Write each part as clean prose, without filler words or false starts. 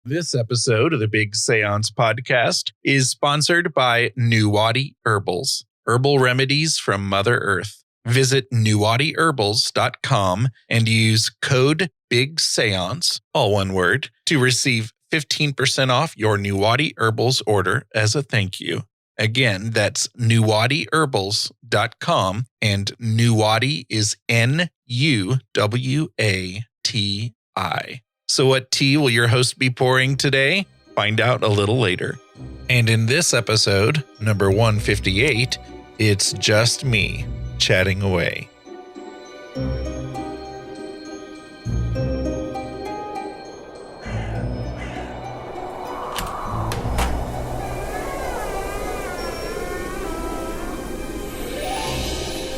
This episode of the Big Seance podcast is sponsored by Nuwati Herbals, herbal remedies from Mother Earth. Visit nuwatiherbals.com and use code BIGSEANCE, all one word, to receive 15% off your Nuwati Herbals order as a thank you. Again, that's nuwatiherbals.com, and Nuwati is Nuwati. So what tea will your host be pouring today? Find out a little later. And in this episode, number 158, it's just me chatting away.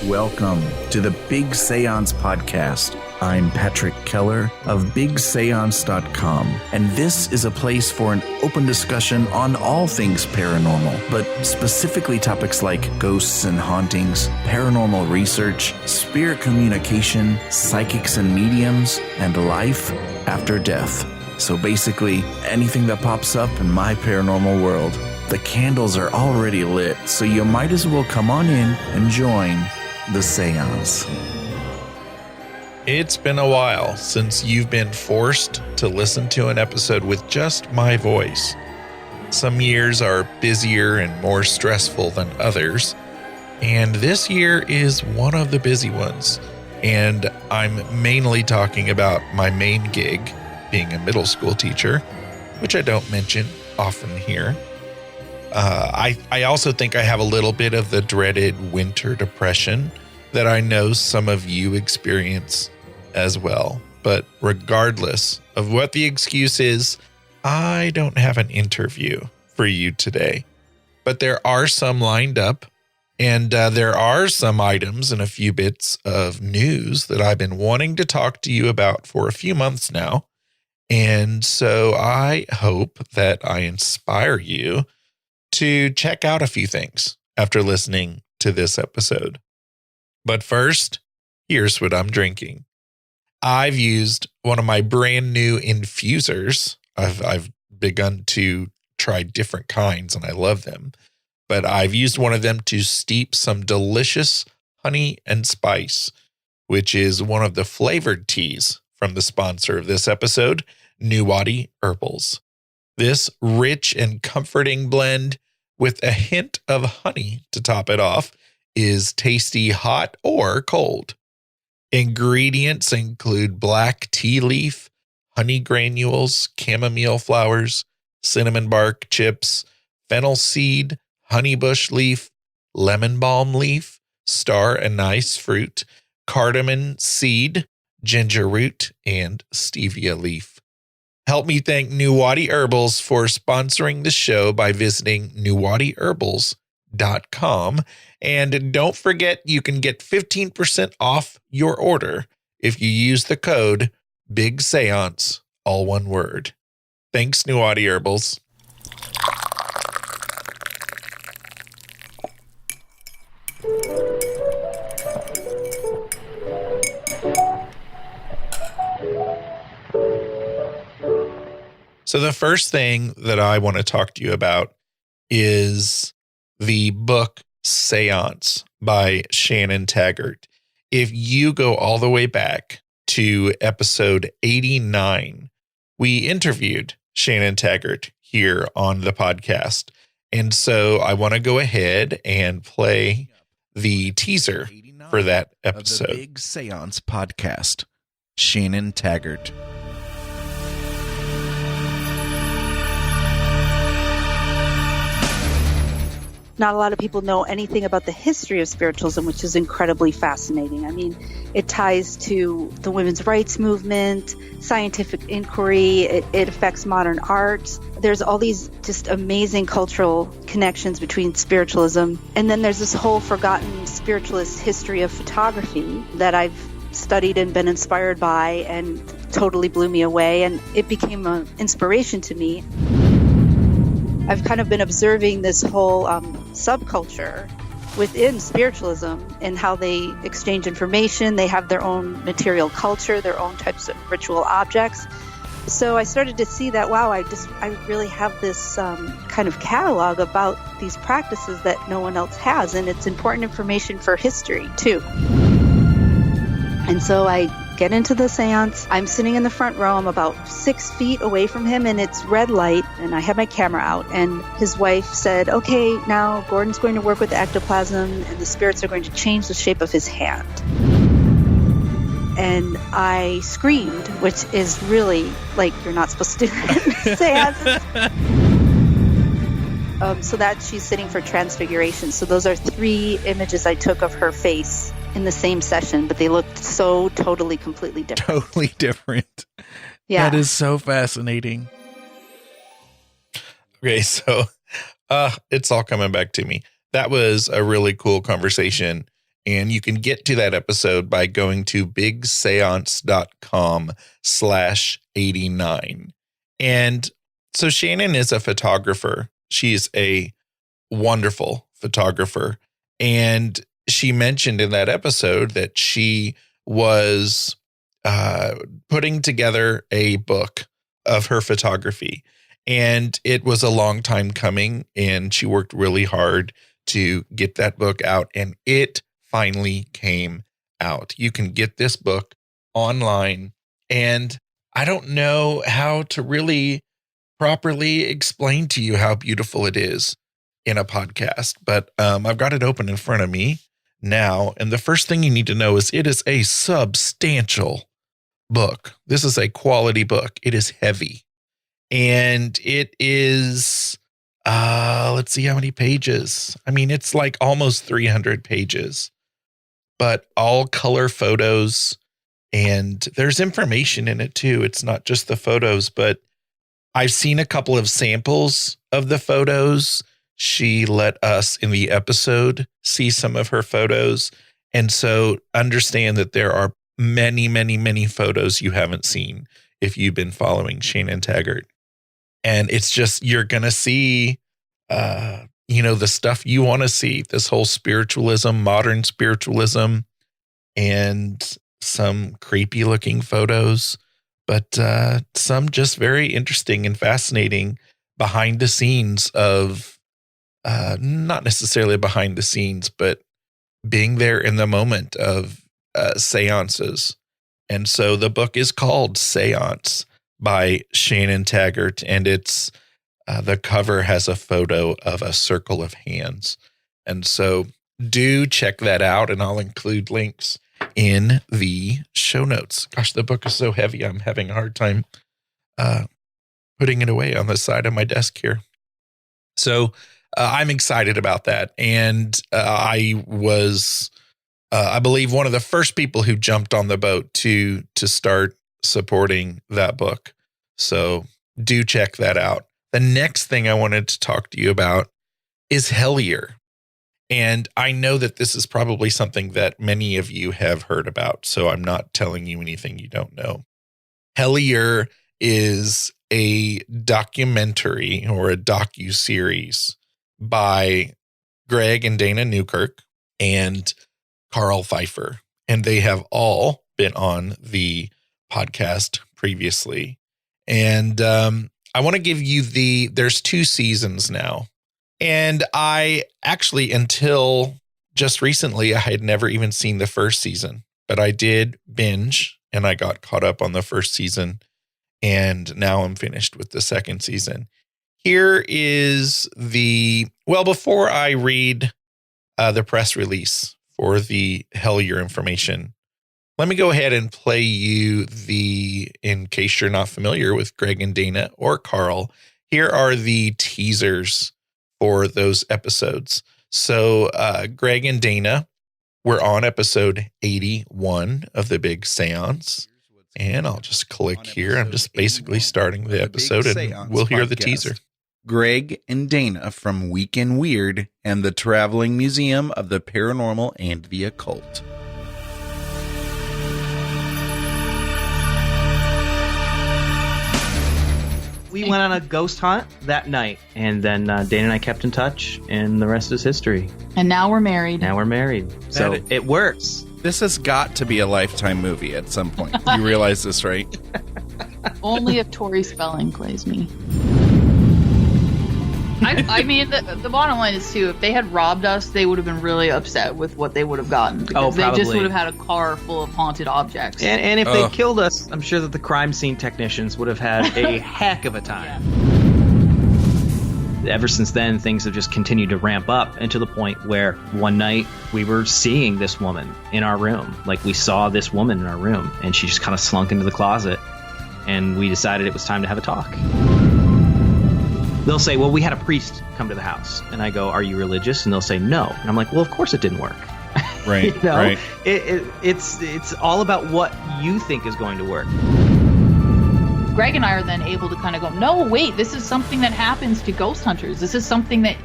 Welcome to the Big Seance podcast. I'm Patrick Keller of BigSeance.com, and this is a place for an open discussion on all things paranormal, but specifically topics like ghosts and hauntings, paranormal research, spirit communication, psychics and mediums, and life after death. So basically, anything that pops up in my paranormal world. The candles are already lit, so you might as well come on in and join the Seance. It's been a while since you've been forced to listen to an episode with just my voice. Some years are busier and more stressful than others, and this year is one of the busy ones. And I'm mainly talking about my main gig, being a middle school teacher, which I don't mention often here. I also think I have a little bit of the dreaded winter depression that I know some of you experience as well. But regardless of what the excuse is, I don't have an interview for you today. But there are some lined up, and there are some items and a few bits of news that I've been wanting to talk to you about for a few months now. And so I hope that I inspire you to check out a few things after listening to this episode. But first, here's what I'm drinking. I've used one of my brand new infusers. I've begun to try different kinds and I love them, but I've used one of them to steep some delicious honey and spice, which is one of the flavored teas from the sponsor of this episode, Nuwati Herbals. This rich and comforting blend with a hint of honey to top it off is tasty hot or cold. Ingredients include black tea leaf, honey granules, chamomile flowers, cinnamon bark chips, fennel seed, honeybush leaf, lemon balm leaf, star anise fruit, cardamom seed, ginger root, and stevia leaf. Help me thank Nuwati Herbals for sponsoring the show by visiting nuwatiherbals.com. And don't forget, you can get 15% off your order if you use the code BIGSEANCE, all one word. Thanks, Nuwati Herbals. So the first thing that I want to talk to you about is the book Seance by Shannon Taggart. If you go all the way back to episode 89, we interviewed Shannon Taggart here on the podcast. And so I want to go ahead and play the teaser for that episode. Of the Big Seance podcast, Shannon Taggart. Not a lot of people know anything about the history of spiritualism, which is incredibly fascinating. I mean, it ties to the women's rights movement, scientific inquiry, it affects modern art. There's all these just amazing cultural connections between spiritualism. And then there's this whole forgotten spiritualist history of photography that I've studied and been inspired by and totally blew me away. And it became an inspiration to me. I've kind of been observing this whole subculture within spiritualism and how they exchange information. They have their own material culture, their own types of ritual objects. So I started to see that, wow, I really have this kind of catalog about these practices that no one else has. And it's important information for history, too. And so I get into the seance. I'm sitting in the front row. I'm about 6 feet away from him, and it's red light, and I have my camera out. And his wife said, okay, now Gordon's going to work with the ectoplasm, and the spirits are going to change the shape of his hand. And I screamed, which is really, like, you're not supposed to do that in seances. So that she's sitting for transfiguration. So those are 3 images I took of her face in the same session, but they looked so totally, completely different. Totally different. Yeah. That is so fascinating. Okay, so it's all coming back to me. That was a really cool conversation. And you can get to that episode by going to bigseance.com/89. And so Shannon is a photographer. She's a wonderful photographer. And she mentioned in that episode that she was putting together a book of her photography. And it was a long time coming. And she worked really hard to get that book out. And it finally came out. You can get this book online, and I don't know how to really properly explain to you how beautiful it is in a podcast, but I've got it open in front of me now, and the first thing you need to know is it is a substantial book. This is a quality book. It is heavy, and it is let's see how many pages. I mean, it's like almost 300 pages. But all color photos, and there's information in it too. It's not just the photos, but I've seen a couple of samples of the photos. She let us in the episode see some of her photos. And so understand that there are many, many, many photos you haven't seen if you've been following Shannon Taggart. And it's just, you're going to see, the stuff you want to see, this whole spiritualism, modern spiritualism, and some creepy looking photos, but some just very interesting and fascinating behind the scenes of, not necessarily behind the scenes, but being there in the moment of seances. And so the book is called Seance by Shannon Taggart, and it's the cover has a photo of a circle of hands. And so do check that out, and I'll include links in the show notes. Gosh, the book is so heavy. I'm having a hard time putting it away on the side of my desk here. So I'm excited about that. And I was, I believe, one of the first people who jumped on the boat to start supporting that book. So do check that out. The next thing I wanted to talk to you about is Hellier. And I know that this is probably something that many of you have heard about, so I'm not telling you anything you don't know. Hellier is a documentary or a docu-series by Greg and Dana Newkirk and Karl Pfeiffer. And they have all been on the podcast previously. And I want to give you there's 2 seasons now. And I actually, until just recently, I had never even seen the first season, but I did binge and I got caught up on the first season. And now I'm finished with the second season. Here is before I read the press release for the Hellier information, let me go ahead and play you in case you're not familiar with Greg and Dana or Karl, here are the teasers for those episodes. So Greg and Dana were on episode 81 of the Big Seance. And I'll just click here. I'm just basically starting the episode and we'll hear the teaser. Greg and Dana from Weekend Weird and the Traveling Museum of the Paranormal and the Occult. We went on a ghost hunt that night, and then Dana and I kept in touch, and the rest is history. And now we're married. So it works. This has got to be a Lifetime movie at some point. You realize this, right? Only if Tori Spelling plays me. I mean, the bottom line is, too, if they had robbed us, they would have been really upset with what they would have gotten. Because they just would have had a car full of haunted objects. And if they killed us, I'm sure that the crime scene technicians would have had a heck of a time. Ever since then, things have just continued to ramp up, and to the point where one night we were seeing this woman in our room. Like, we saw this woman in our room, and she just kind of slunk into the closet, and we decided it was time to have a talk. They'll say, well, we had a priest come to the house. And I go, are you religious? And they'll say, no. And I'm like, well, of course it didn't work. Right, you know? right. It's all about what you think is going to work. Greg and I are then able to kind of go, no, wait, this is something that happens to ghost hunters. This is something that,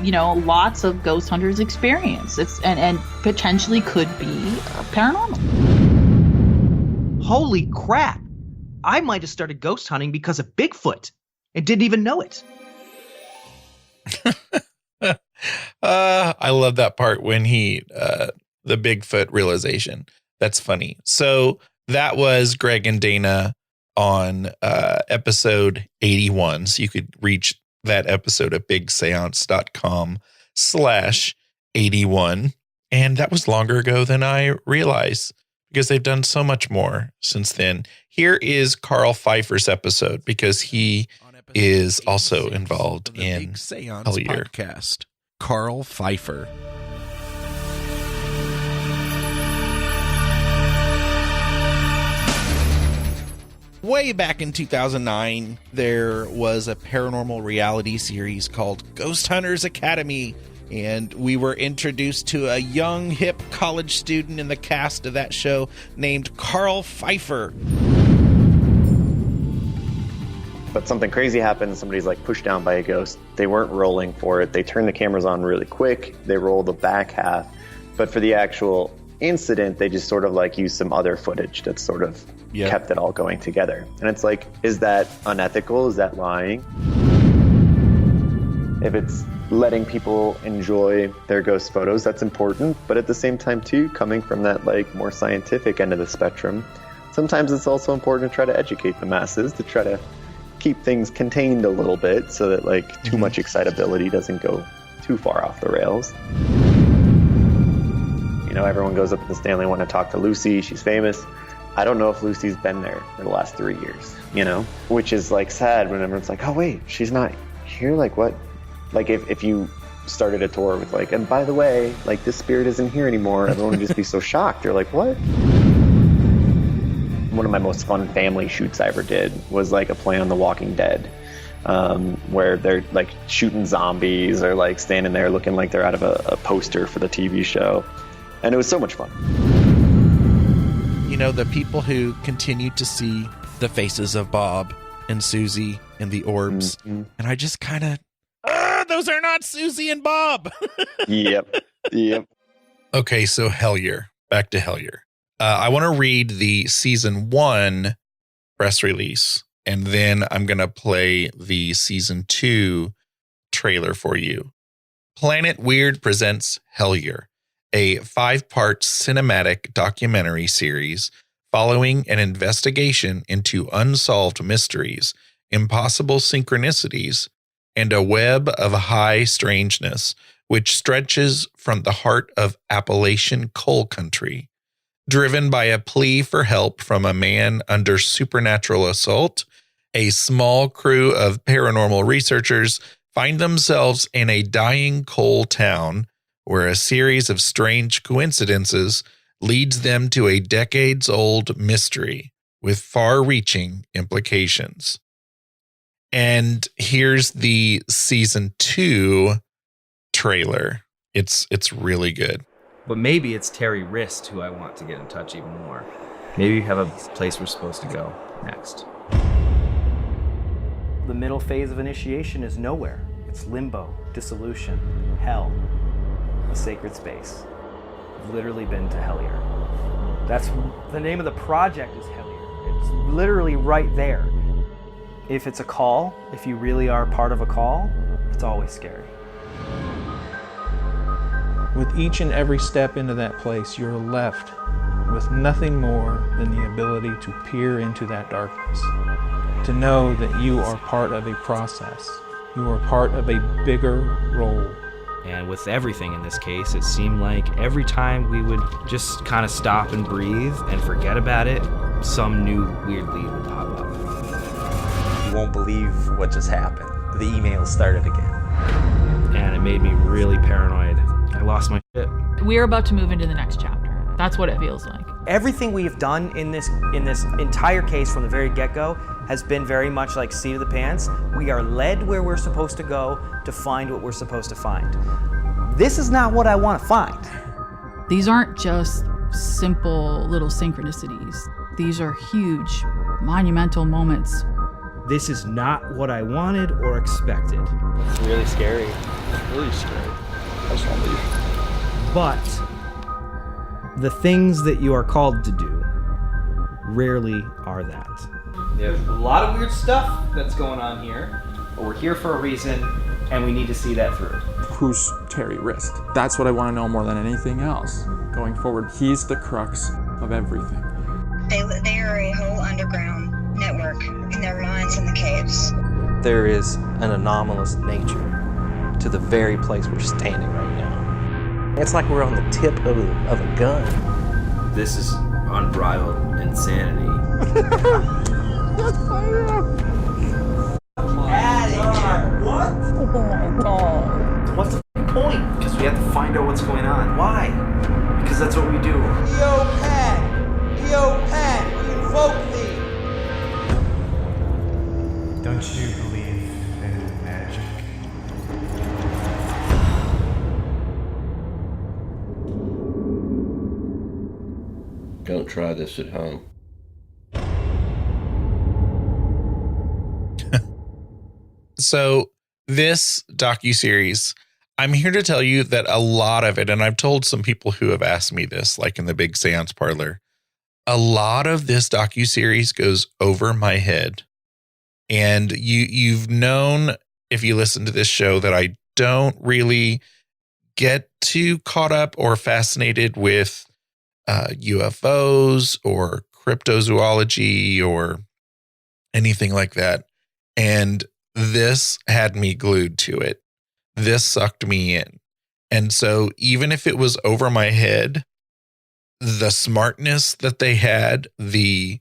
you know, lots of ghost hunters experience. And potentially could be paranormal. Holy crap. I might have started ghost hunting because of Bigfoot and didn't even know it. I love that part when the Bigfoot realization. That's funny. So that was Greg and Dana on episode 81. So you could reach that episode at bigseance.com/81. And that was longer ago than I realized, because they've done so much more since then. Here is Karl Pfeiffer's episode, because he is also involved in Seance Hellier. podcast. Karl Pfeiffer. Way back in 2009, there was a paranormal reality series called Ghost Hunters Academy, and we were introduced to a young, hip college student in the cast of that show named Karl Pfeiffer. But something crazy happened. Somebody's like pushed down by a ghost. They weren't rolling for it. They turned the cameras on really quick. They rolled the back half. But for the actual incident, they just sort of like used some other footage that sort of kept it all going together. And it's like, is that unethical? Is that lying? If it's letting people enjoy their ghost photos, that's important. But at the same time, too, coming from that like more scientific end of the spectrum, sometimes it's also important to try to educate the masses, to try to keep things contained a little bit so that like too much excitability doesn't go too far off the rails. You know, everyone goes up to the Stanley, want to talk to Lucy. She's famous. I don't know if Lucy's been there for the last 3 years, you know, which is like sad when everyone's like, oh wait, she's not here. Like what? Like if you started a tour with like, and by the way, like this spirit isn't here anymore, everyone would just be so shocked. You're like, what? One of my most fun family shoots I ever did was like a play on The Walking Dead, where they're like shooting zombies or like standing there looking like they're out of a poster for the TV show. And it was so much fun. You know, the people who continue to see the faces of Bob and Susie and the orbs. Mm-hmm. And I just kind of, those are not Susie and Bob. Yep. Okay, so Hellier. Back to Hellier. I want to read the season 1 press release, and then I'm going to play the season 2 trailer for you. Planet Weird presents Hellier, a 5-part cinematic documentary series following an investigation into unsolved mysteries, impossible synchronicities, and a web of high strangeness, which stretches from the heart of Appalachian coal country. Driven by a plea for help from a man under supernatural assault, a small crew of paranormal researchers find themselves in a dying coal town where a series of strange coincidences leads them to a decades-old mystery with far-reaching implications. And here's the season 2 trailer. It's really good. But maybe it's Terry Wrist who I want to get in touch even more. Maybe you have a place we're supposed to go next. The middle phase of initiation is nowhere. It's limbo, dissolution, hell, a sacred space. I've literally been to Hellier. That's the name of the project is Hellier. It's literally right there. If it's a call, if you really are part of a call, it's always scary. With each and every step into that place, you're left with with nothing more than the ability to peer into that darkness, to know that you are part of a process. You are part of a bigger role. And with everything in this case, it seemed like every time we would just kind of stop and breathe and forget about it, some new weird lead would pop up. You won't believe what just happened. The email started again. And it made me really paranoid. I lost my shit. We're about to move into the next chapter. That's what it feels like. Everything we have done in this entire case from the very get-go has been very much like seat of the pants. We are led where we're supposed to go to find what we're supposed to find. This is not what I want to find. These aren't just simple little synchronicities. These are huge, monumental moments. This is not what I wanted or expected. It's really scary. Really scary. I just want to leave. But the things that you are called to do rarely are that. There's a lot of weird stuff that's going on here, but we're here for a reason, and we need to see that through. Who's Terry Wrist? That's what I want to know more than anything else. Going forward, he's the crux of everything. They are a whole underground network in their minds in the caves. There is an anomalous nature to the very place we're standing right now. It's like we're on the tip of a gun. This is unbridled insanity. What? Oh my god. What's the point? Because we have to find out what's going on. Why? Because that's what we do. Yo, Pat, invoke me. Don't you believe in magic? Don't try this at home. So this docuseries, I'm here to tell you that a lot of it, and I've told some people who have asked me this, like in the big Seance Parlor, a lot of this docuseries goes over my head. And you've known, if you listen to this show, that I don't really get too caught up or fascinated with UFOs or cryptozoology or anything like that. And this had me glued to it. This sucked me in. And so even if it was over my head, the smartness that they had, the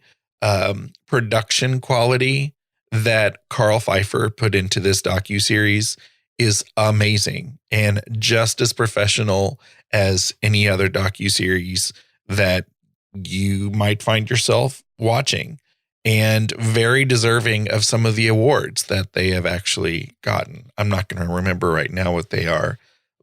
production quality that Karl Pfeiffer put into this docuseries is amazing and just as professional as any other docuseries that you might find yourself watching, and very deserving of some of the awards that they have actually gotten. I'm not going to remember right now what they are,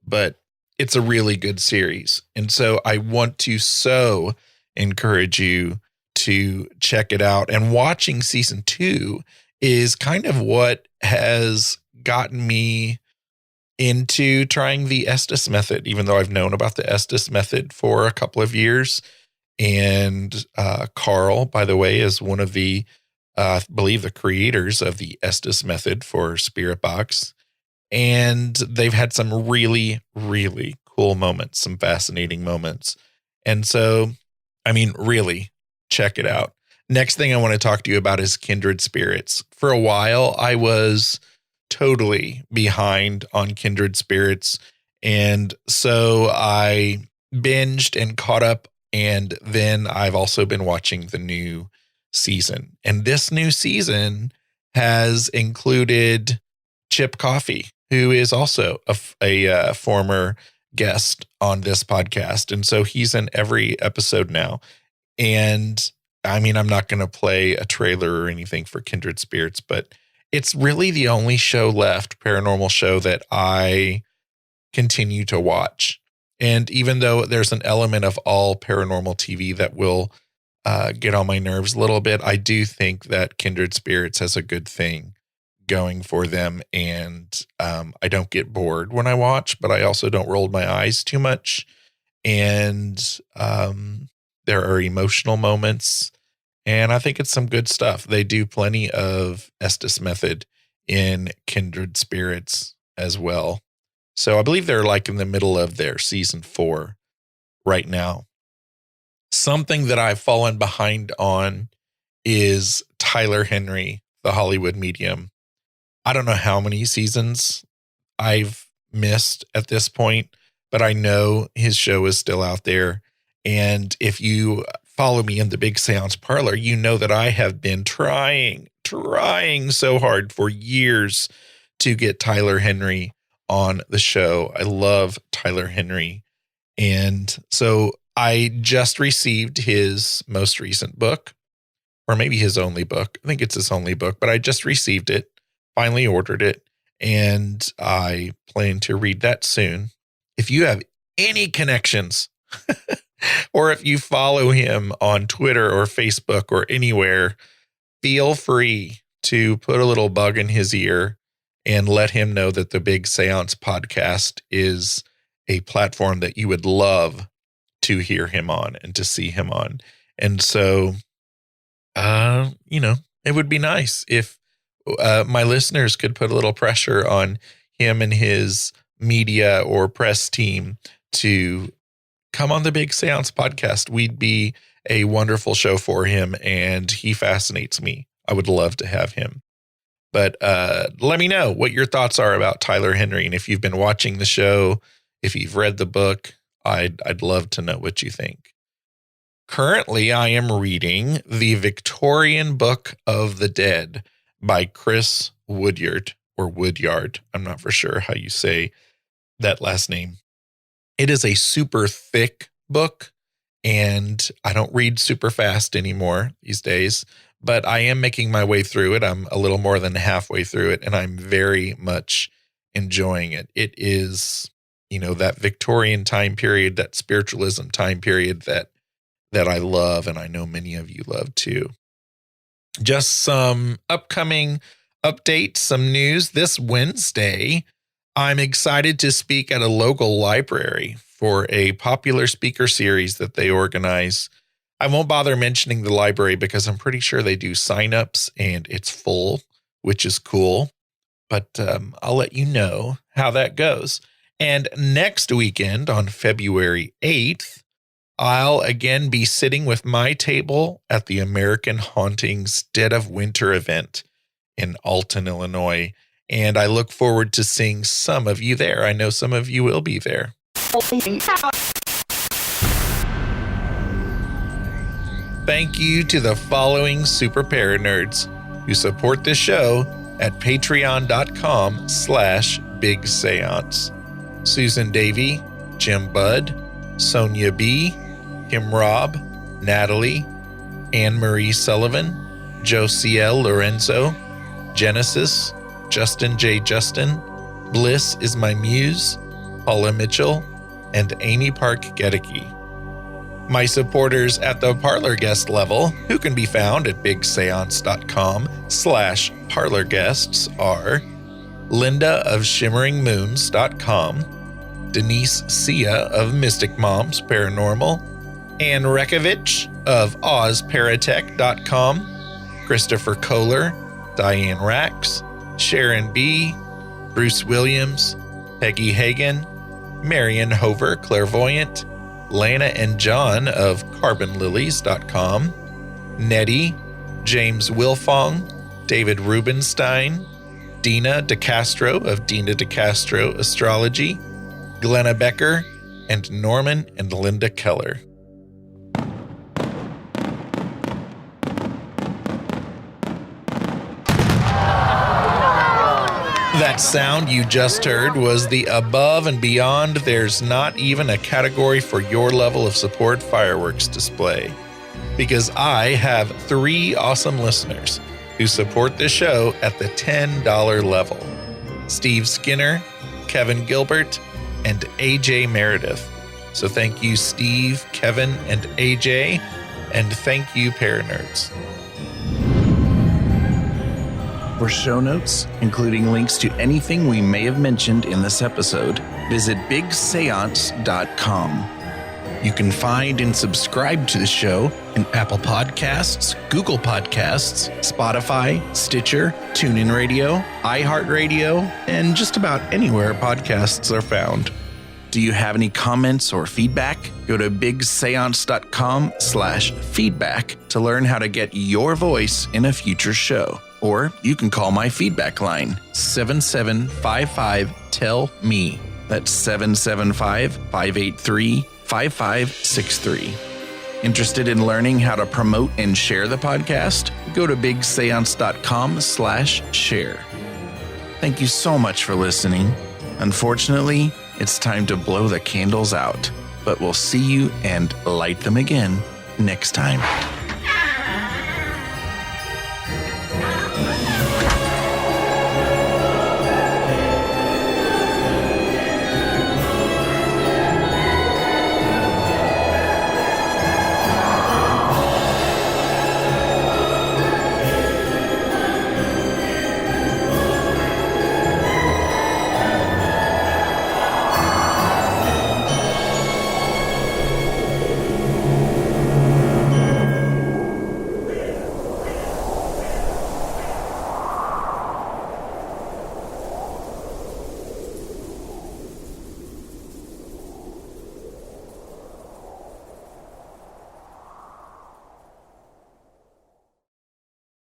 but it's a really good series. And so I want to so encourage you to check it out. And watching season 2 is kind of what has gotten me into trying the Estes method, even though I've known about the Estes method for a couple of years. And Karl, by the way, is one of the, I believe, the creators of the Estes method for Spirit Box. And they've had some really, really cool moments, some fascinating moments. And so, I mean, really, check it out. Next thing I want to talk to you about is Kindred Spirits. For a while, I was totally behind on Kindred Spirits. And so I binged and caught up. And then I've also been watching the new season. And this new season has included Chip Coffey, who is also a former guest on this podcast. And so he's in every episode now. And I mean, I'm not going to play a trailer or anything for Kindred Spirits, but it's really the only show left, paranormal show, that I continue to watch. And even though there's an element of all paranormal TV that will get on my nerves a little bit, I do think that Kindred Spirits has a good thing going for them. And I don't get bored when I watch, but I also don't roll my eyes too much. And there are emotional moments. And I think it's some good stuff. They do plenty of Estes method in Kindred Spirits as well. So I believe they're like in the middle of their season 4 right now. Something that I've fallen behind on is Tyler Henry, the Hollywood medium. I don't know how many seasons I've missed at this point, but I know his show is still out there. And if you follow me in the Big Seance Parlor, you know that I have been trying so hard for years to get Tyler Henry on the show. I love Tyler Henry. And so I just received his most recent book, or maybe his only book. I think it's his only book, but I just received it, finally ordered it, and I plan to read that soon. If you have any connections or if you follow him on Twitter or Facebook or anywhere, feel free to put a little bug in his ear and let him know that the Big Seance podcast is a platform that you would love to hear him on and to see him on. And so, it would be nice if my listeners could put a little pressure on him and his media or press team to come on the Big Seance podcast. We'd be a wonderful show for him, and he fascinates me. I would love to have him. But let me know what your thoughts are about Tyler Henry. And if you've been watching the show, if you've read the book, I'd love to know what you think. Currently, I am reading The Victorian Book of the Dead by Chris Woodyard, or Woodyard. I'm not for sure how you say that last name. It is a super thick book, and I don't read super fast anymore these days, but I am making my way through it. I'm a little more than halfway through it, and I'm very much enjoying it. It is, that Victorian time period, that spiritualism time period that I love, and I know many of you love too. Just some upcoming updates, some news. This Wednesday, I'm excited to speak at a local library for a popular speaker series that they organize. I won't bother mentioning the library because I'm pretty sure they do signups and it's full, which is cool. But I'll let you know how that goes. And next weekend on February 8th, I'll again be sitting with my table at the American Hauntings Dead of Winter event in Alton, Illinois. And I look forward to seeing some of you there. I know some of you will be there. Thank you to the following super paranerds who support this show at patreon.com/Big Seance. Susan Davey, Jim Budd, Sonia B., Kim Robb, Natalie, Anne-Marie Sullivan, Josiel Lorenzo, Genesis, Justin J. Justin, Bliss is my muse, Paula Mitchell, and Amy Park Gedicke. My supporters at the Parlor guest level, who can be found at bigseance.com/Parlor guests, are Linda of ShimmeringMoons.com, Denise Sia of Mystic Moms Paranormal, Ann Rekovich of OzParatech.com, Christopher Kohler, Diane Rax, Sharon B., Bruce Williams, Peggy Hagan, Marion Hover Clairvoyant, Lana and John of CarbonLilies.com, Nettie, James Wilfong, David Rubenstein, Dina DeCastro of Dina DeCastro Astrology, Glenna Becker, and Norman and Linda Keller. That sound you just heard was the Above and Beyond There's Not Even a Category for Your Level of Support fireworks display. Because I have 3 awesome listeners who support the show at the $10 level. Steve Skinner, Kevin Gilbert, and AJ Meredith. So thank you, Steve, Kevin, and AJ, and thank you, Paranerds. For show notes, including links to anything we may have mentioned in this episode, visit bigseance.com. You can find and subscribe to the show in Apple Podcasts, Google Podcasts, Spotify, Stitcher, TuneIn Radio, iHeartRadio, and just about anywhere podcasts are found. Do you have any comments or feedback? Go to bigseance.com/feedback to learn how to get your voice in a future show. Or you can call my feedback line, 7755-TELL-ME. That's 775-583-5563. Interested in learning how to promote and share the podcast? Go to bigseance.com/share. Thank you so much for listening. Unfortunately, it's time to blow the candles out, but we'll see you and light them again next time.